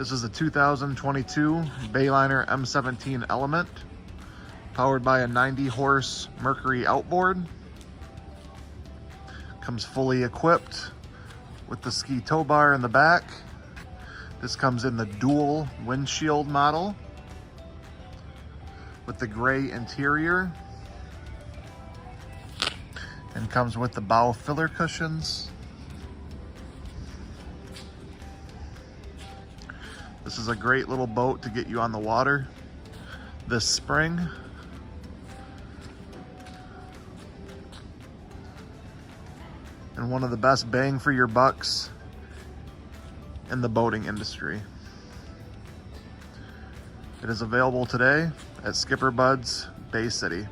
This is a 2022 Bayliner M17 Element, powered by a 90 horse Mercury outboard. Comes fully equipped with the ski tow bar in the back. This comes in the dual windshield model with the gray interior, and comes with the bow filler cushions. This is a great little boat to get you on the water this spring. And one of the best bang for your bucks in the boating industry. It is available today at SkipperBud's, Bay City.